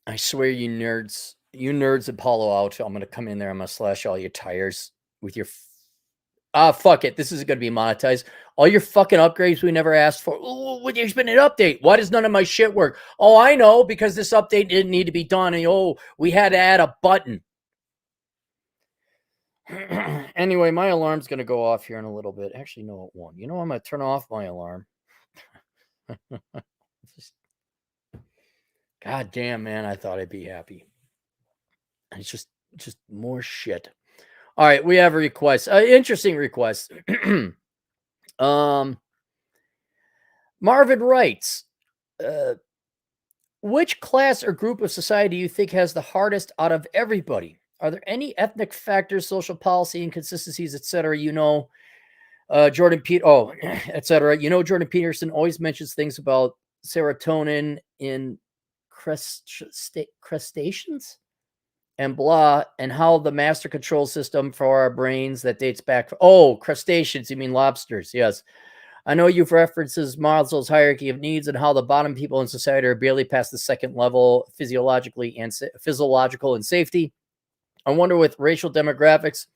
I swear, you nerds at Palo Alto, I'm gonna come in there. I'm gonna slash all your tires with your. Fuck it. This isn't gonna be monetized. All your fucking upgrades we never asked for. Oh, there's been an update. Why does none of my shit work? Oh, I know, because this update didn't need to be done. And we had to add a button. Anyway, my alarm's gonna go off here in a little bit. Actually, no, it won't. I'm gonna turn off my alarm. God damn, man, I thought I'd be happy. It's just more shit. All right, we have a request. Interesting request. Marvin writes, which class or group of society do you think has the hardest out of everybody? Are there any ethnic factors, social policy, inconsistencies, etc.? Jordan etc. Jordan Peterson always mentions things about serotonin in crustaceans and blah, and how the master control system for our brains that dates back. Crustaceans, you mean lobsters? Yes. I know you've references Maslow's hierarchy of needs and how the bottom people in society are barely past the second level physiological and safety. I wonder which racial demographics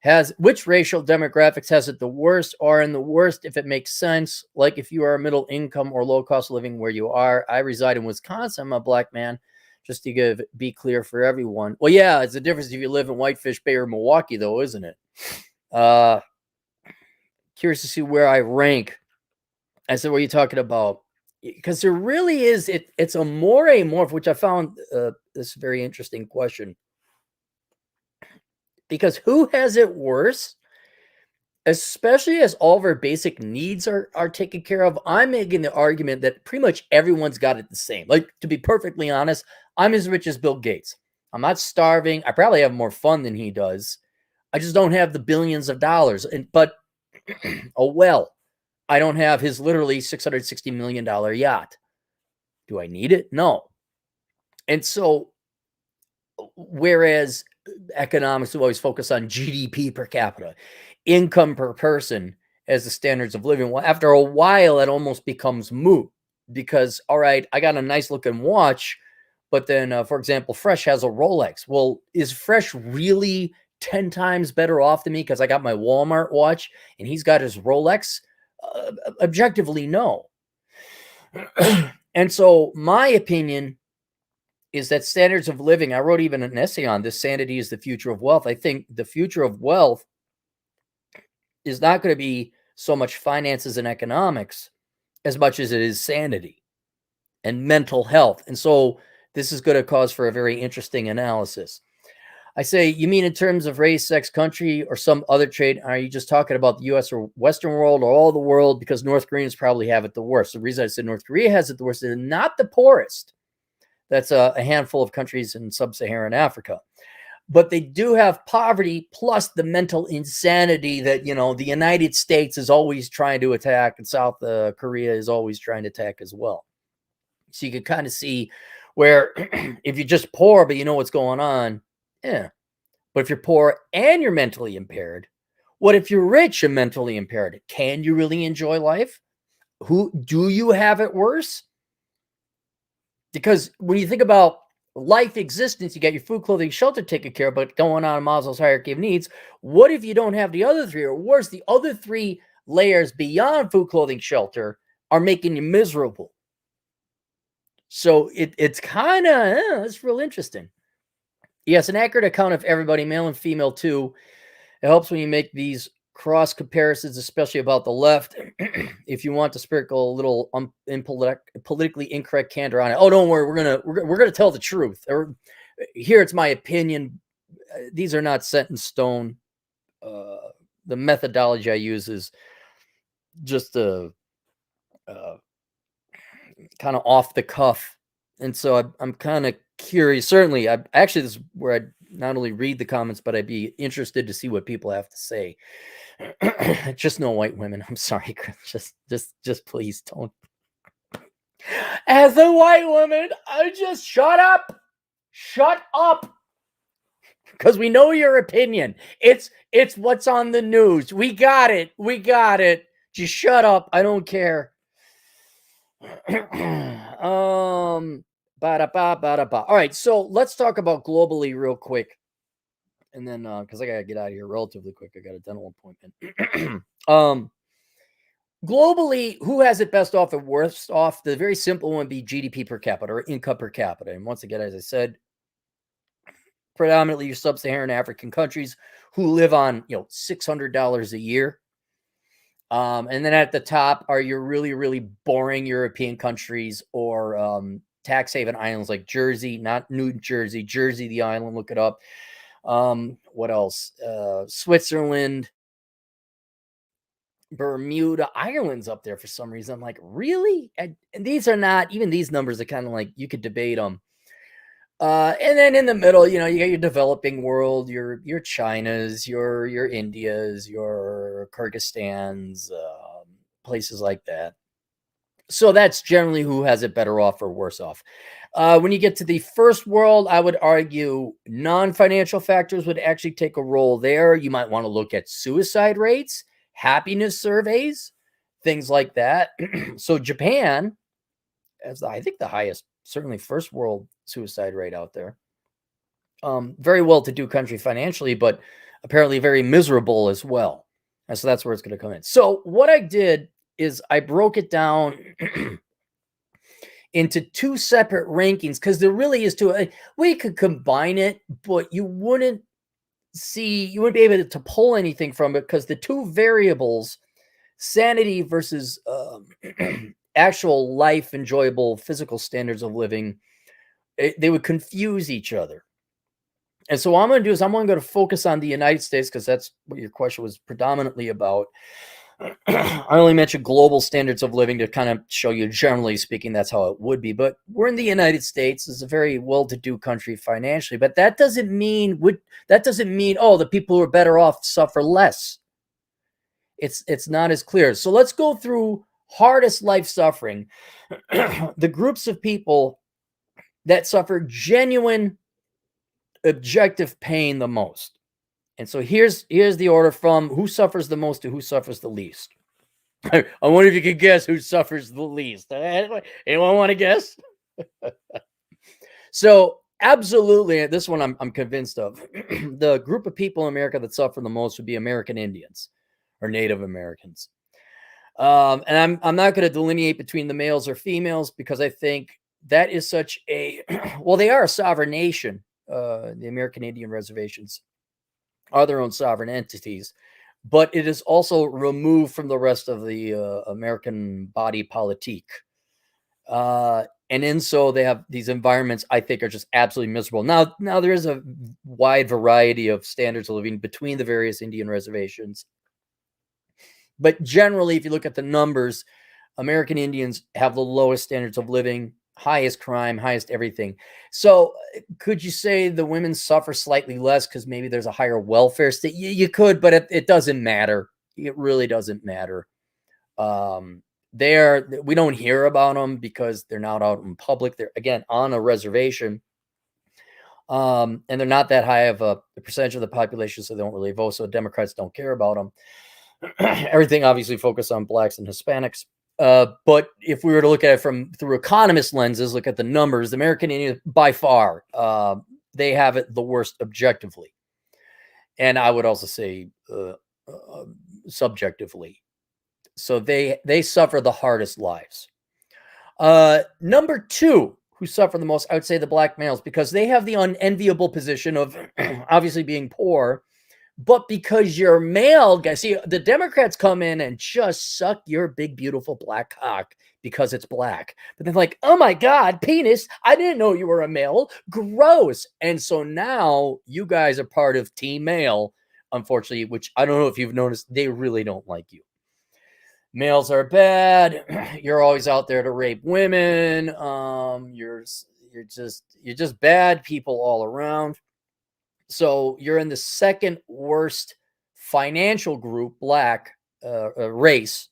has it the worst, or in the worst, if it makes sense. Like if you are middle income or low cost of living where you are. I reside in Wisconsin. I'm a black man. Just to be clear for everyone. Well, yeah, it's a difference if you live in Whitefish Bay or Milwaukee, though, isn't it? Curious to see where I rank. I said, what are you talking about? Because there really is, it's a more amorph, which I found this very interesting question. Because who has it worse? Especially as all of our basic needs are taken care of. I'm making the argument that pretty much everyone's got it the same. Like, to be perfectly honest, I'm as rich as Bill Gates. I'm not starving. I probably have more fun than he does. I just don't have the billions of dollars. But I don't have his literally $660 million yacht. Do I need it? No. And so, whereas economics always focus on GDP per capita, income per person as the standards of living, well, after a while, it almost becomes moot because, all right, I got a nice looking watch, but then, for example, Fresh has a Rolex. Well, is Fresh really 10 times better off than me because I got my Walmart watch and he's got his Rolex? Objectively, no. And so my opinion is that standards of living, I wrote even an essay on this, Sanity is the future of wealth. I think the future of wealth is not going to be so much finances and economics as much as it is sanity and mental health. And so this is going to cause for a very interesting analysis. I say, you mean in terms of race, sex, country, or some other trait? Are you just talking about the U.S. or Western world or all the world? Because North Koreans probably have it the worst. The reason I said North Korea has it the worst is not the poorest. That's a handful of countries in sub-Saharan Africa. But they do have poverty plus the mental insanity that, the United States is always trying to attack and South Korea is always trying to attack as well. So you can kind of see where if you're just poor, but you know what's going on, yeah. But if you're poor and you're mentally impaired, what if you're rich and mentally impaired? Can you really enjoy life? Do you have it worse? Because when you think about life existence, you got your food, clothing, shelter taken care of, but going on Maslow's hierarchy of needs. What if you don't have the other three, or worse, the other three layers beyond food, clothing, shelter are making you miserable? So it's kind of, it's real interesting. Yes, an accurate account of everybody, male and female too. It helps when you make these cross comparisons, especially about the left. If you want to sprinkle a little politically incorrect candor on it, oh, don't worry, we're gonna tell the truth. Or here, it's my opinion. These are not set in stone. The methodology I use is just a kind of off the cuff, and so I'm kind of curious. Certainly, this is where I not only read the comments, but I'd be interested to see what people have to say. Just no white women. I'm sorry, Chris. Just please don't. As a white woman, I just shut up. Shut up. Because we know your opinion. It's what's on the news. We got it. Just shut up. I don't care. Ba-da-ba, ba-da-ba. All right, so let's talk about globally real quick, and then because I gotta get out of here relatively quick. I got a dental appointment. um, Globally, who has it best off and worst off? The very simple one would be GDP per capita or income per capita. And once again, as I said, predominantly your sub-Saharan African countries who live on $600 a year. And then at the top are your really, really boring European countries or tax haven islands like Jersey, not New Jersey, Jersey, the island, look it up. What else? Switzerland, Bermuda, Ireland's up there for some reason. I'm like, really? And these are not, even these numbers are kind of like, you could debate them. And then in the middle, you got your developing world, your Chinas, your Indias, your Kyrgyzstans, places like that. So that's generally who has it better off or worse off. When you get to the first world, I would argue non-financial factors would actually take a role there. You might want to look at suicide rates, happiness surveys, things like that. So Japan has, I think, the highest, certainly first world suicide rate out there. Very well-to-do country financially, but apparently very miserable as well. And so that's where it's going to come in. So what I did is I broke it down into two separate rankings because there really is two. We could combine it, but you wouldn't be able to pull anything from it because the two variables, sanity versus actual life, enjoyable physical standards of living, they would confuse each other. And so what I'm going to do is I'm going to focus on the United States because that's what your question was predominantly about. I only mentioned global standards of living to kind of show you, generally speaking, that's how it would be. But we're in the United States. It's a very well-to-do country financially. But that doesn't mean the people who are better off suffer less. It's not as clear. So let's go through hardest life suffering. The groups of people that suffer genuine objective pain the most. And so here's the order from who suffers the most to who suffers the least. I wonder if you could guess who suffers the least. Anyone want to guess? So absolutely, this one I'm convinced of. The group of people in America that suffer the most would be American Indians or Native Americans. And I'm not going to delineate between the males or females because I think that is such a well, they are a sovereign nation. The American Indian reservations are their own sovereign entities, but it is also removed from the rest of the American body politique. And in so they have these environments I think are just absolutely miserable. Now there is a wide variety of standards of living between the various Indian reservations. But generally, if you look at the numbers, American Indians have the lowest standards of living, highest crime, highest everything. So could you say the women suffer slightly less because maybe there's a higher welfare state? You could, but it doesn't matter. It really doesn't matter. We don't hear about them because they're not out in public. They're, again, on a reservation. And they're not that high of a percentage of the population, so they don't really vote. So Democrats don't care about them. Everything obviously focused on blacks and Hispanics. But if we were to look at it through economist lenses, look at the numbers, the American Indians, by far, they have it the worst objectively. And I would also say subjectively. So they suffer the hardest lives. Number two, who suffer the most, I would say the black males, because they have the unenviable position of obviously being poor. But because you're male, guys, see, the Democrats come in and just suck your big, beautiful black cock because it's black. But they're like, oh my God, penis, I didn't know you were a male. Gross. And so now you guys are part of Team Male, unfortunately, which I don't know if you've noticed, they really don't like you. Males are bad. You're always out there to rape women. You're just bad people all around. So you're in the second worst financial group, black race.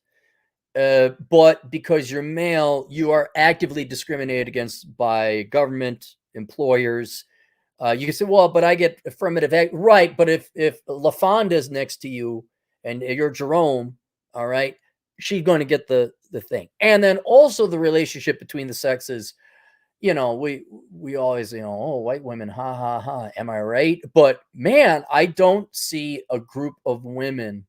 But because you're male, you are actively discriminated against by government, employers. You can say, well, but I get affirmative act. Right. But if LaFonda's next to you and you're Jerome, all right, she's going to get the thing. And then also the relationship between the sexes we always, oh, white women, ha ha ha. Am I right? But man, I don't see a group of women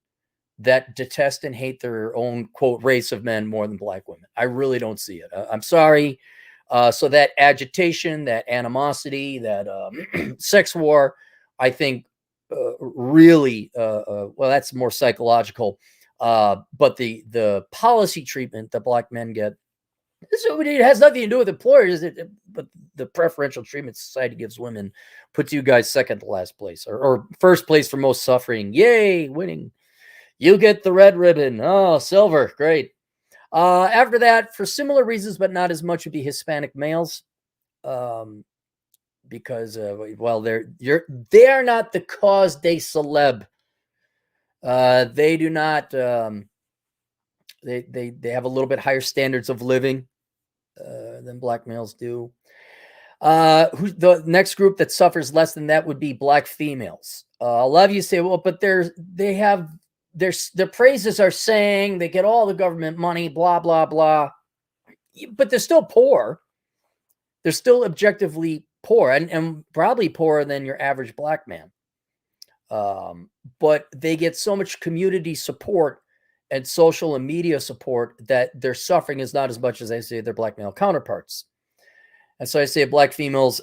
that detest and hate their own quote race of men more than black women. I really don't see it. I'm sorry. So that agitation, that animosity, that sex war, I think really, well, that's more psychological. But the policy treatment that black men get, so it has nothing to do with employers, but the preferential treatment society gives women puts you guys second to last place, or first place for most suffering. Yay, winning. You get the red ribbon. Oh, silver. Great. After that, for similar reasons, but not as much, would be Hispanic males. Because, well, they are not the cause de celeb. They do not, they have a little bit higher standards of living than black males do. The next group that suffers less than that would be black females. A lot of you say, well, but they have their praises are saying they get all the government money, blah blah blah, but they're still poor. They're still objectively poor, and probably poorer than your average black man. But they get so much community support and social and media support that their suffering is not as much as I say their black male counterparts. And so I say black females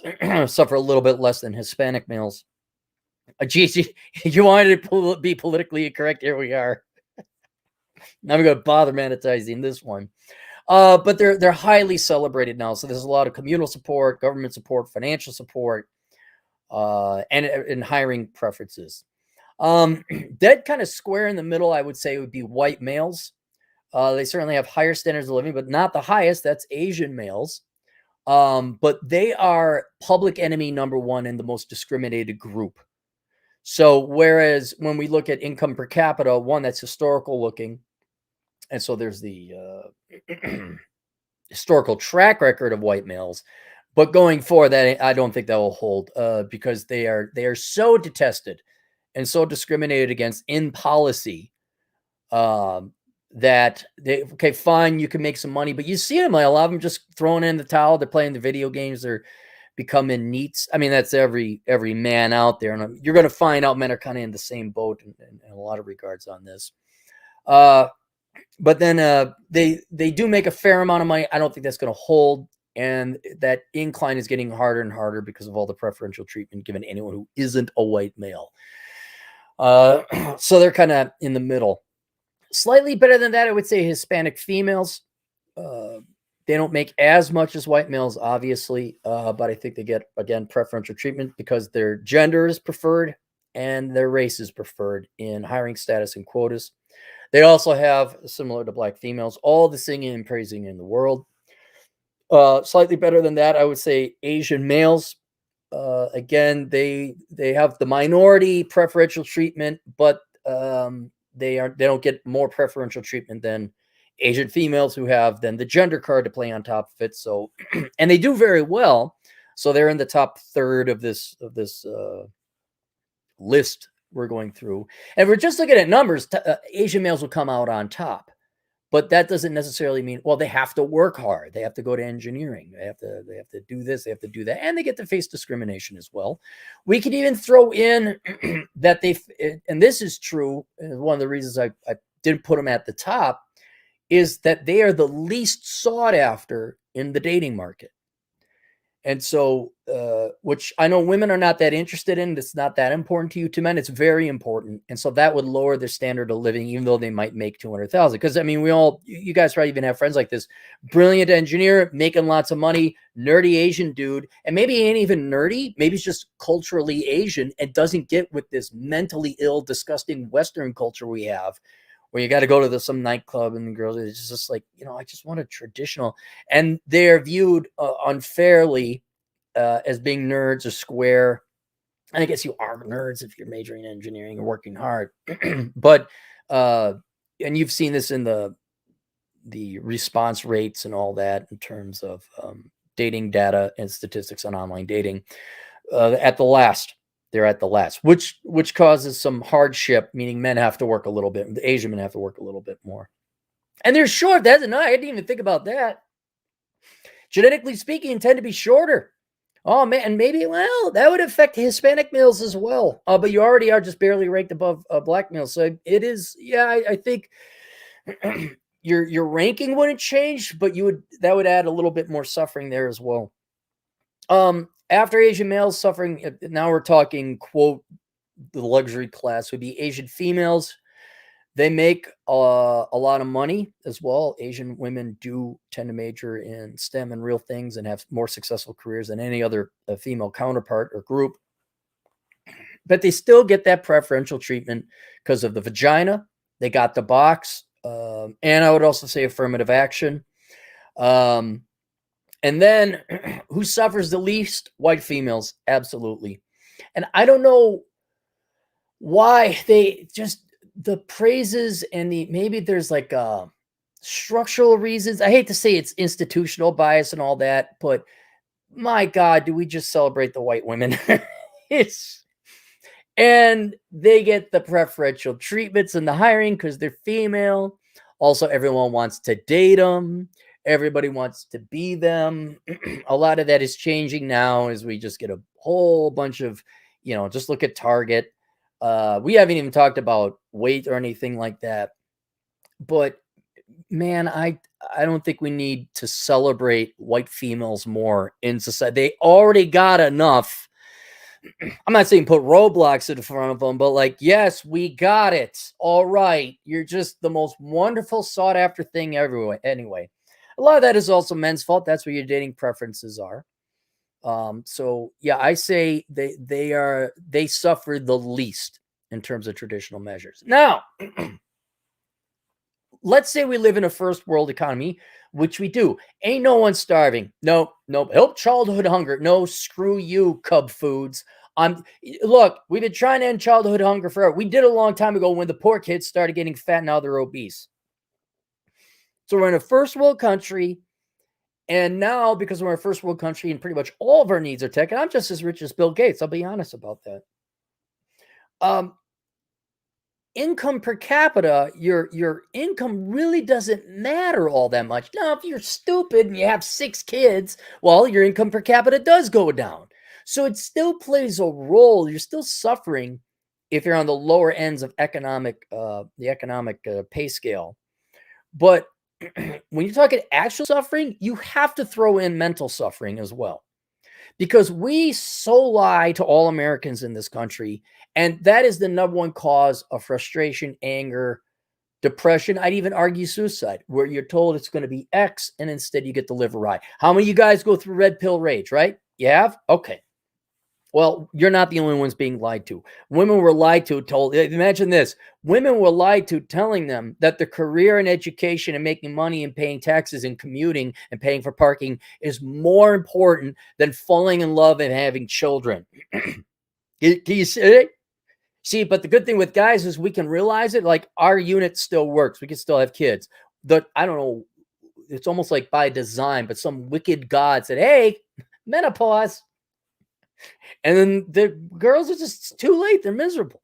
suffer a little bit less than Hispanic males. Geez, you wanted to be politically incorrect. Here we are. Now we're going to bother monetizing this one. But they're highly celebrated now. So there's a lot of communal support, government support, financial support, and hiring preferences. Dead kind of square in the middle, I would say, would be white males. They certainly have higher standards of living, but not the highest. That's Asian males. But they are public enemy number one and the most discriminated group. So whereas when we look at income per capita, one, that's historical looking. And so there's the historical track record of white males. But going forward, that I don't think that will hold because they are so detested and so discriminated against in policy that okay, fine, you can make some money, but you see them, like a lot of them just throwing in the towel. They're playing the video games. They're becoming neats. I mean, that's every man out there, and you're going to find out men are kind of in the same boat in a lot of regards on this. But then they do make a fair amount of money. I don't think that's going to hold, and that incline is getting harder and harder because of all the preferential treatment given anyone who isn't a white male. So they're kind of in the middle. Slightly better than that, I would say Hispanic females. They don't make as much as white males, obviously, but I think they get, again, preferential treatment because their gender is preferred and their race is preferred in hiring status and quotas. They also have, similar to black females, all the singing and praising in the world. Slightly better than that, I would say Asian males. Again, they have the minority preferential treatment, but they don't get more preferential treatment than Asian females who have then the gender card to play on top of it. So, and they do very well. So they're in the top third of this list we're going through. And we're just looking at numbers. Asian males will come out on top, but that doesn't necessarily mean, well, they have to work hard. They have to go to engineering. They have to do this. They have to do that. And they get to face discrimination as well. We could even throw in that and this is true. And one of the reasons I didn't put them at the top is that they are the least sought after in the dating market. And so, which I know women are not that interested in. It's not that important to you. To men, it's very important. And so that would lower their standard of living, even though they might make 200,000. Because I mean, you guys probably even have friends like this, brilliant engineer, making lots of money, nerdy Asian dude. And maybe he ain't even nerdy. Maybe he's just culturally Asian and doesn't get with this mentally ill, disgusting Western culture we have, where you got to go to some nightclub and the girls, it's just like, I just want a traditional, and they're viewed unfairly as being nerds or square. And I guess you are nerds if you're majoring in engineering and working hard. But, and you've seen this in the response rates and all that in terms of dating data and statistics on online dating. They're at the last, which causes some hardship, meaning men have to work a little bit. The Asian men have to work a little bit more. And they're short. I didn't even think about that. genetically speaking, tend to be shorter. Oh man, and maybe that would affect Hispanic males as well. But you already are just barely ranked above black males, so it is. Yeah, I think your ranking wouldn't change, but that would add a little bit more suffering there as well. After Asian males suffering, now we're talking quote the luxury class would be Asian females. They make a lot of money as well. Asian women do tend to major in STEM and real things and have more successful careers than any other female counterpart or group. But they still get that preferential treatment because of the vagina. They got the box. And I would also say affirmative action. And then who suffers the least? White females. Absolutely. And I don't know why they just the praises and maybe there's like structural reasons. I hate to say it's institutional bias and all that, but my God, do we just celebrate the white women? And they get the preferential treatments in the hiring because they're female. Also, everyone wants to date them. Everybody wants to be them. A lot of that is changing now as we just get a whole bunch of, just look at Target. We haven't even talked about weight or anything like that. But man, I don't think we need to celebrate white females more in society. They already got enough. I'm not saying put roadblocks in front of them, but like, yes, we got it. All right. You're just the most wonderful sought after thing everywhere. Anyway, a lot of that is also men's fault. That's where your dating preferences are. So yeah, I say they suffer the least in terms of traditional measures. Now, let's say we live in a first world economy, which we do. Ain't no one starving. No, help childhood hunger. No, screw you, Cub Foods. Look, we've been trying to end childhood hunger forever. We did a long time ago when the poor kids started getting fat. Now they're obese. So we're in a first world country. And now, because we're a first world country and pretty much all of our needs are taken, I'm just as rich as Bill Gates. I'll be honest about that. Income per capita, your income really doesn't matter all that much. Now, if you're stupid and you have 6 kids, well, your income per capita does go down. So it still plays a role. You're still suffering if you're on the lower ends of the economic pay scale. But when you're talking actual suffering, you have to throw in mental suffering as well. Because we so lie to all Americans in this country, and that is the number one cause of frustration, anger, depression. I'd even argue suicide, where you're told it's going to be X, and instead you get the liver rye. How many of you guys go through red pill rage, right? You have? Okay. Well, you're not the only ones being lied to. Women were lied to, imagine this. Women were lied to, telling them that the career and education and making money and paying taxes and commuting and paying for parking is more important than falling in love and having children. Can you see it? See, but the good thing with guys is we can realize it. Like, our unit still works. We can still have kids. I don't know. It's almost like by design, but some wicked god said, hey, menopause. And then the girls are just too late. They're miserable,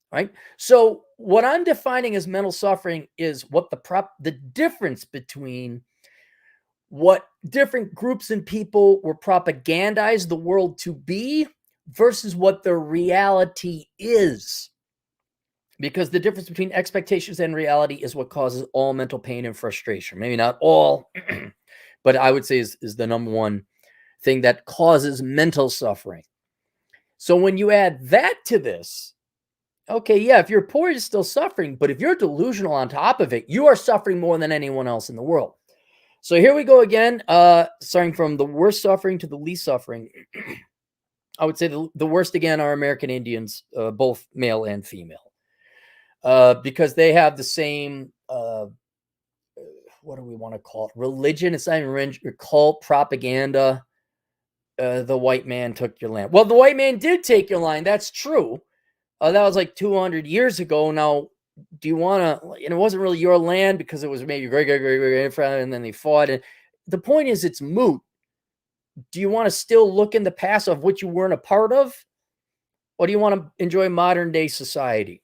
right? So what I'm defining as mental suffering is what the difference between what different groups and people were propagandized the world to be versus what the reality is. Because the difference between expectations and reality is what causes all mental pain and frustration. Maybe not all, but I would say is the number one thing that causes mental suffering. So when you add that to this, okay, yeah, if you're poor, you're still suffering. But if you're delusional on top of it, you are suffering more than anyone else in the world. So here we go again, starting from the worst suffering to the least suffering. I would say the worst again are American Indians, both male and female, because they have the same, what do we want to call it? Religion. It's not even religion, cult, propaganda. The white man took your land. Well, the white man did take your land. That's true. That was like 200 years ago. Now, do you want to, and it wasn't really your land because it was maybe great, and then they fought. And the point is, it's moot. Do you want to still look in the past of what you weren't a part of? Or do you want to enjoy modern day society?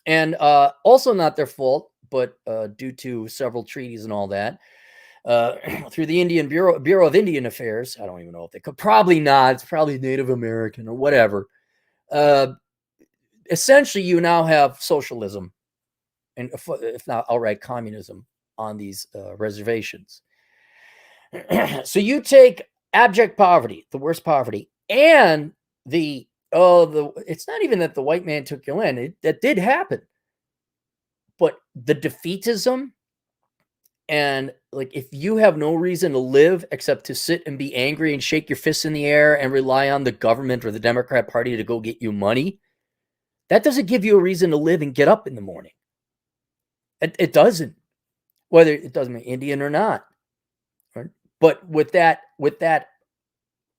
And also not their fault, but due to several treaties and all that, through the Indian Bureau of Indian Affairs. I don't even know if they could. Probably not. It's probably Native American or whatever. Essentially, you now have socialism, and if not outright communism, on these reservations. So you take abject poverty, the worst poverty, and it's not even that the white man took your land. That did happen, but the defeatism. And like, if you have no reason to live except to sit and be angry and shake your fists in the air and rely on the government or the Democrat Party to go get you money, that doesn't give you a reason to live and get up in the morning. It doesn't, whether it doesn't mean Indian or not. Right? But with that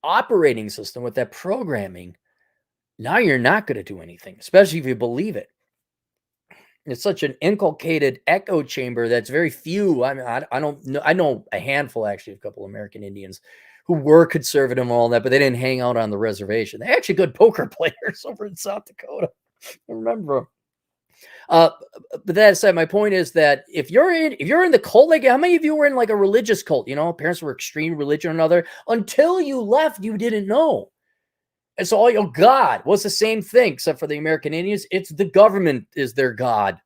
operating system, with that programming, now you're not going to do anything, especially if you believe it. It's such an inculcated echo chamber that's very few. I mean, I don't know. I know a handful, actually, a couple of American Indians who were conservative and all that, but they didn't hang out on the reservation. They're actually good poker players over in South Dakota. I remember. But that aside, my point is that if you're in the cult, like how many of you were in like a religious cult? You know, parents were extreme religion or another. Until you left, you didn't know. And so, God was the same thing, except for the American Indians. It's the government is their God.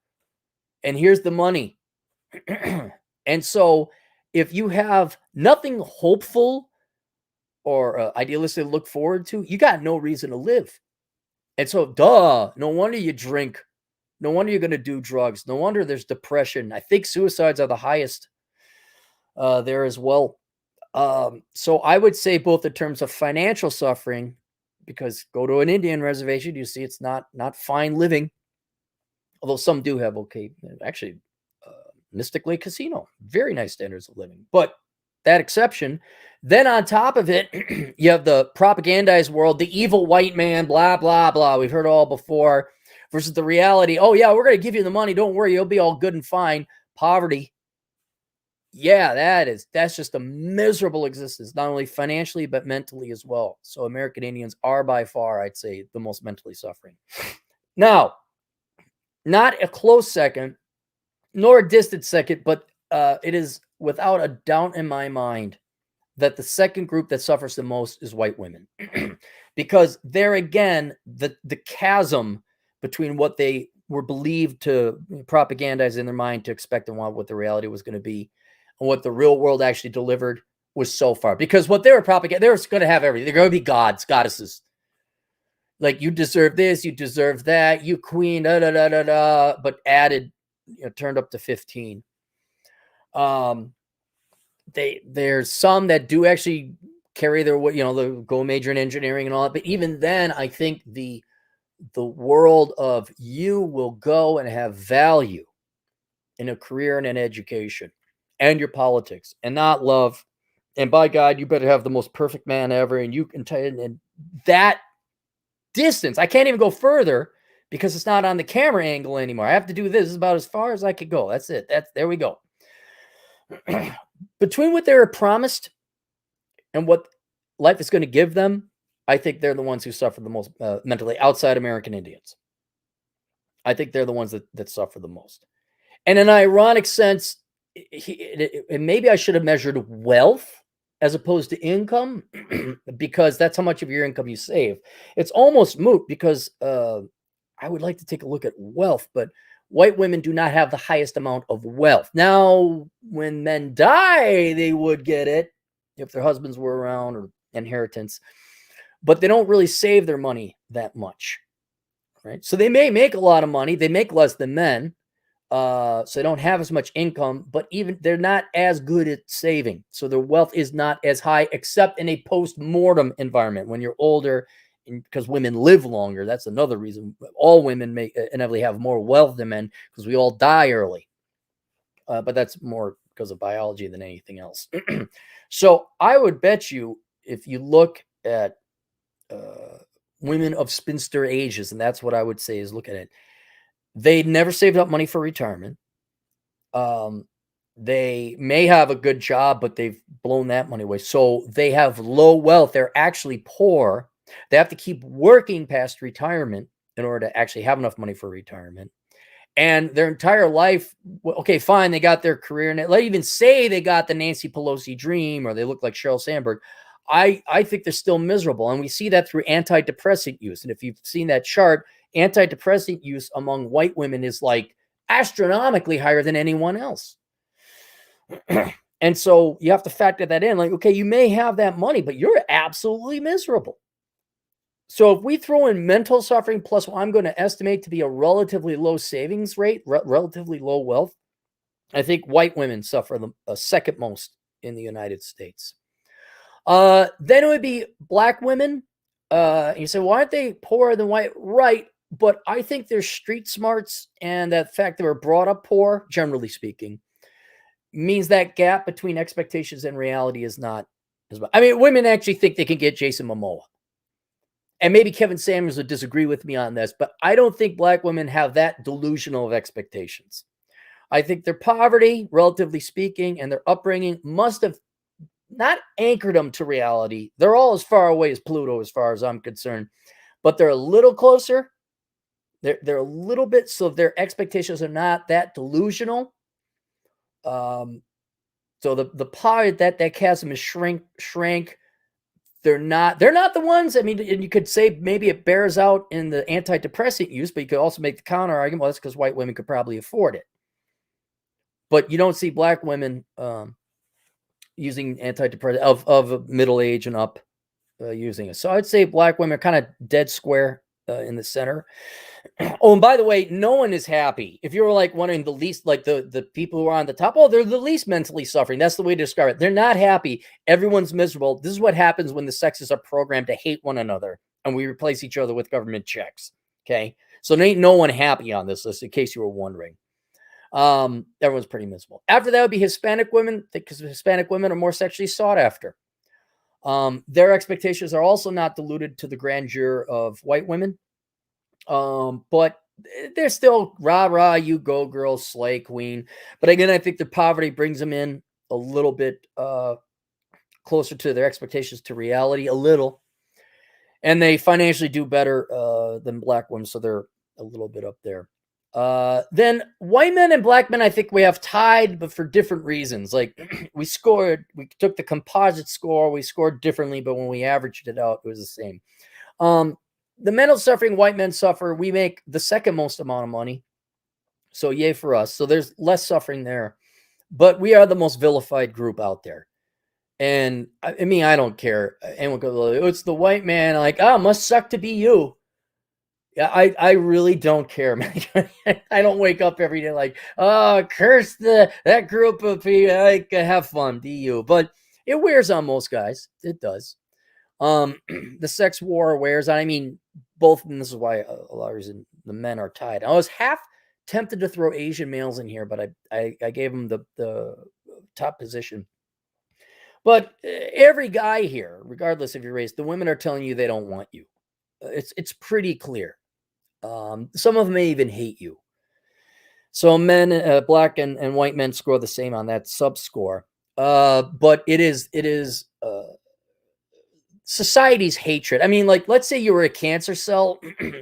And here's the money. And so if you have nothing hopeful or idealistic to look forward to, you got no reason to live. And so, no wonder you drink. No wonder you're going to do drugs. No wonder there's depression. I think suicides are the highest there as well. So I would say both in terms of financial suffering, because go to an Indian reservation, you see it's not fine living. Although some do have actually, Mystic Lake Casino, very nice standards of living. But that exception, then on top of it, you have the propagandized world, the evil white man, blah, blah, blah. We've heard it all before, versus the reality. Oh, yeah, we're going to give you the money. Don't worry, you'll be all good and fine. Poverty. Yeah, that's just a miserable existence, not only financially, but mentally as well. So American Indians are by far, I'd say, the most mentally suffering. Now, not a close second, nor a distant second, but it is without a doubt in my mind that the second group that suffers the most is white women. Because there again, the chasm between what they were believed to propagandize in their mind to expect and want what the reality was going to be and what the real world actually delivered was so far. Because what they were propagating, they were going to have everything. They're going to be gods, goddesses. Like, you deserve this, you deserve that, you queen, but added, turned up to 15. There's some that do actually carry their, the go major in engineering and all that. But even then, I think the world of you will go and have value in a career and an education and your politics and not love. And by God, you better have the most perfect man ever. And you can tell, and that distance, I can't even go further because it's not on the camera angle anymore. I have to do this. This is about as far as I could go. That's it. There we go. Between what they were promised and what life is going to give them, I think they're the ones who suffer the most mentally outside American Indians. I think they're the ones that suffer the most. And in an ironic sense, and maybe I should have measured wealth as opposed to income, because that's how much of your income you save. It's almost moot because I would like to take a look at wealth, but white women do not have the highest amount of wealth. Now, when men die, they would get it if their husbands were around or inheritance, but they don't really save their money that much, right? So they may make a lot of money. They make less than men. So they don't have as much income, but even they're not as good at saving. So their wealth is not as high, except in a post-mortem environment when you're older, because women live longer. That's another reason. All women may inevitably have more wealth than men because we all die early. But that's more because of biology than anything else. So I would bet you, if you look at women of spinster ages, and that's what I would say is look at it, they never saved up money for retirement. They may have a good job, but they've blown that money away. So they have low wealth. They're actually poor. They have to keep working past retirement in order to actually have enough money for retirement. and their entire life, okay, fine, they got their career, and let's even say they got the Nancy Pelosi dream, or they look like Sheryl Sandberg. I think they're still miserable, and we see that through antidepressant use. And if you've seen that chart, antidepressant use among white women is like astronomically higher than anyone else. And so you have to factor that in. Like, okay, you may have that money, but you're absolutely miserable. So if we throw in mental suffering plus what I'm going to estimate to be a relatively low savings rate, relatively low wealth, I think white women suffer the second most in the United States. Then it would be black women. You say, why aren't they poorer than white? Right. But I think their street smarts and that fact they were brought up poor, generally speaking, means that gap between expectations and reality is not as much. I mean, women actually think they can get Jason Momoa. And maybe Kevin Samuels would disagree with me on this, but I don't think black women have that delusional of expectations. I think their poverty, relatively speaking, and their upbringing must have not anchored them to reality. They're all as far away as Pluto, as far as I'm concerned, but they're a little closer. They're a little bit, so their expectations are not that delusional. So the pie that chasm is shrank. They're not the ones. I mean, and you could say maybe it bears out in the antidepressant use, but you could also make the counter argument, well, that's because white women could probably afford it. But you don't see black women using antidepressant of middle age and up using it. So I'd say black women are kind of dead square in the center. Oh, and by the way, no one is happy. If you were like wanting the least, like the people who are on the top, oh, they're the least mentally suffering. That's the way to describe it. They're not happy. Everyone's miserable. This is what happens when the sexes are programmed to hate one another and we replace each other with government checks. Okay. So there ain't no one happy on this list, in case you were wondering. Everyone's pretty miserable. After that would be Hispanic women, because Hispanic women are more sexually sought after. Their expectations are also not diluted to the grandeur of white women. But they're still rah, you go girl, slay queen. But again, I think the poverty brings them in a little bit closer to their expectations to reality, a little. And they financially do better than black women, so they're a little bit up there. Then white men and black men, I think we have tied, but for different reasons. Like we took the composite score, we scored differently, but when we averaged it out, it was the same. The mental suffering white men suffer, we make the second most amount of money. So yay for us. So there's less suffering there. But we are the most vilified group out there. And I mean, I don't care. Anyone goes, it's the white man. Like, oh, must suck to be you. Yeah, I really don't care, man. I don't wake up every day like, oh, curse that group of people. Like, have fun, be you. But it wears on most guys. It does. The sex war wears on. I mean, both, and this is why a lot of reason the men are tied. I was half tempted to throw Asian males in here, but I gave them the top position. But every guy here, regardless of your race, the women are telling you they don't want you. It's pretty clear. Some of them may even hate you. So men, black and white men score the same on that sub score. But it is society's hatred. I mean, like, let's say you were a cancer cell,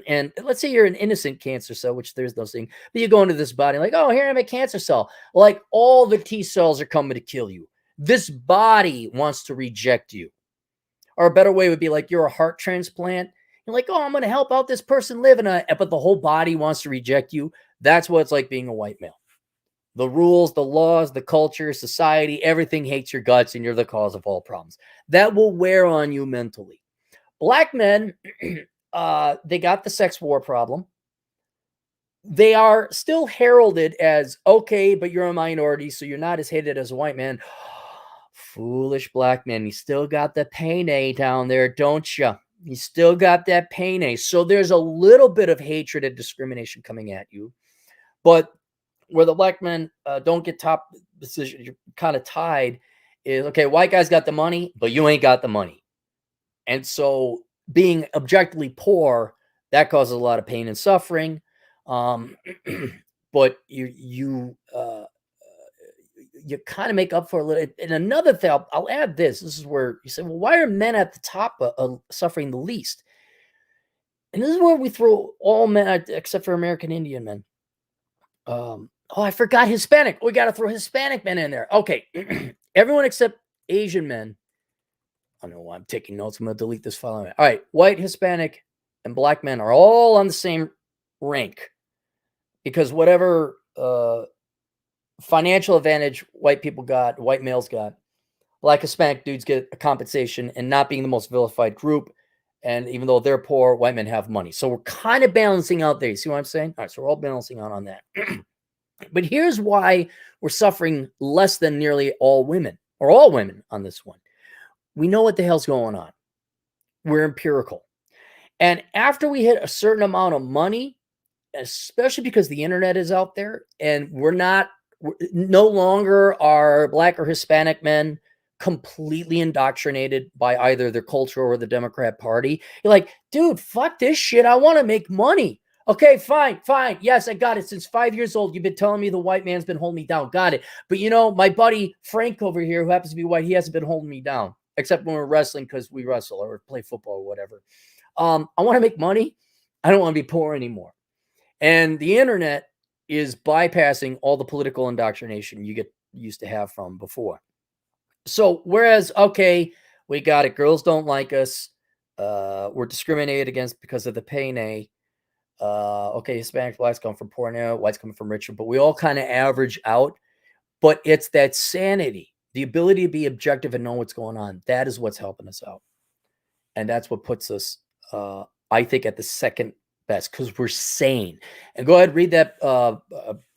and let's say you're an innocent cancer cell, which there's no thing, but you go into this body like, oh, here I'm a cancer cell. Like, all the T cells are coming to kill you. This body wants to reject you. Or a better way would be like you're a heart transplant. You're like, oh, I'm going to help out this person live, but the whole body wants to reject you. That's what it's like being a white male. The rules, the laws, the culture, society, everything hates your guts, and you're the cause of all problems. That will wear on you mentally. Black men, they got the sex war problem. They are still heralded as, okay, but you're a minority, so you're not as hated as a white man. Foolish black man, you still got the pain down there, don't you? You still got that pain. So there's a little bit of hatred and discrimination coming at you. But where the black men don't get top decision, you're kind of tied, is, okay, white guys got the money, but you ain't got the money. And so being objectively poor, that causes a lot of pain and suffering. But you kind of make up for a little. And another thing, I'll add this. This is where you say, well, why are men at the top suffering the least? And this is where we throw all men, except for American Indian men. Oh, I forgot Hispanic. We got to throw Hispanic men in there. Okay. Everyone except Asian men. I don't know why I'm taking notes. I'm going to delete this file. All right. White, Hispanic, and black men are all on the same rank because whatever financial advantage white people got, white males got, black Hispanic dudes get a compensation and not being the most vilified group. And even though they're poor, white men have money. So we're kind of balancing out there. You see what I'm saying? All right. So we're all balancing out on that. But here's why we're suffering less than nearly all women or all women on this one. We know what the hell's going on. We're empirical. And after we hit a certain amount of money, especially because the internet is out there and we're no longer are black or Hispanic men completely indoctrinated by either their culture or the Democrat Party. You're like, dude, fuck this shit. I want to make money. Okay, fine. Yes, I got it. Since 5 years old, you've been telling me the white man's been holding me down. Got it. But my buddy Frank over here, who happens to be white, he hasn't been holding me down, except when we're wrestling because we wrestle or play football or whatever. I want to make money. I don't want to be poor anymore. And the internet is bypassing all the political indoctrination you get used to have from before. So whereas, okay, we got it. Girls don't like us. We're discriminated against because of the pay nay. Okay, Hispanics, blacks come from poor now, whites come from richer, but we all kind of average out. But it's that sanity, the ability to be objective and know what's going on. That is what's helping us out. And that's what puts us, I think, at the second best because we're sane. And go ahead, read that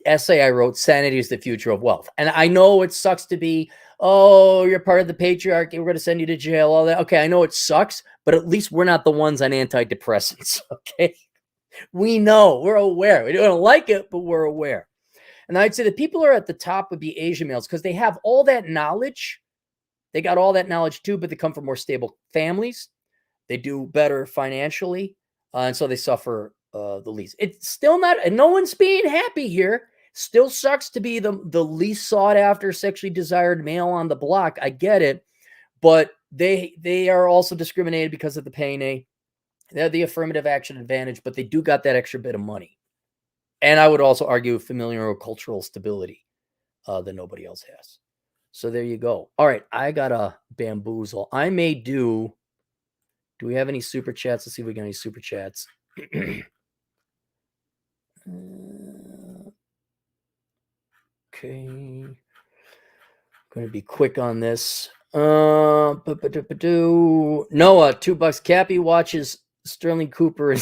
essay I wrote, Sanity is the Future of Wealth. And I know it sucks to be, oh, you're part of the patriarchy, we're going to send you to jail, all that. Okay, I know it sucks, but at least we're not the ones on antidepressants, okay? We know, we're aware. We don't like it, but we're aware. And I'd say the people who are at the top would be Asian males because they have all that knowledge. They got all that knowledge too, but they come from more stable families. They do better financially, and so they suffer the least. It's still not, and no one's being happy here. Still sucks to be the least sought after, sexually desired male on the block. I get it, but they are also discriminated because of the pay nay. They have the affirmative action advantage, but they do got that extra bit of money. And I would also argue familial or cultural stability that nobody else has. So there you go. All right, I got a bamboozle. I may do we have any super chats? Let's see if we got any super chats. Okay. Going to be quick on this. Noah, $2. Cappy watches Sterling Cooper.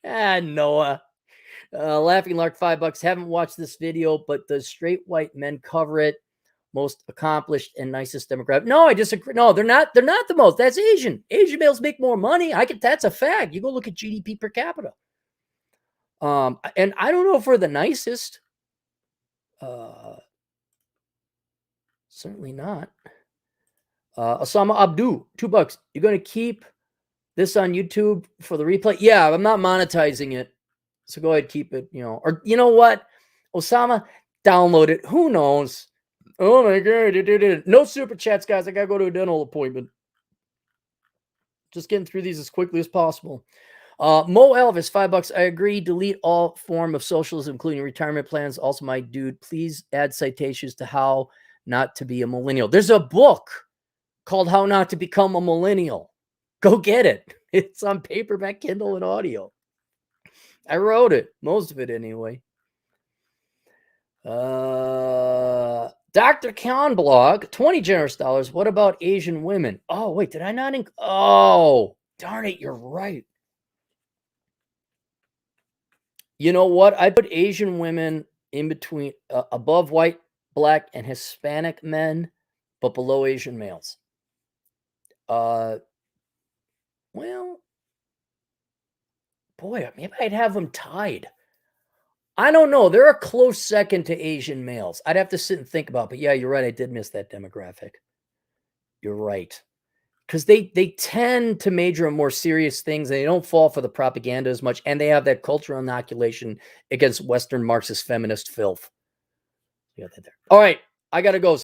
Noah. Laughing Lark, $5. Haven't watched this video, but the straight white men cover it. Most accomplished and nicest demographic. No, I disagree. No, they're not the most. That's Asian. Asian males make more money. That's a fact. You go look at GDP per capita. And I don't know if we're the nicest. Certainly not. Osama Abdu, $2. You're going to keep this on YouTube for the replay? Yeah, I'm not monetizing it. So go ahead, keep it, or you know what? Osama, download it. Who knows? Oh my God. No super chats, guys. I got to go to a dental appointment. Just getting through these as quickly as possible. Mo Elvis, $5. I agree. Delete all form of socialism, including retirement plans. Also, my dude, please add citations to how not to be a millennial. There's a book called How Not to Become a Millennial. Go get it. It's on paperback, Kindle, and audio. I wrote it. Most of it anyway. Dr. Khan blog, $20 generous dollars. What about Asian women? Oh, wait, did I not? Oh, darn it. You're right. You know what? I put Asian women in between, above white, black, and Hispanic men, but below Asian males. Well, boy, maybe I'd have them tied. I don't know. They're a close second to Asian males. I'd have to sit and think about it. But yeah, you're right. I did miss that demographic. You're right. Because they tend to major on more serious things. And they don't fall for the propaganda as much. And they have that cultural inoculation against Western Marxist feminist filth. You got that there. All right. I got to go.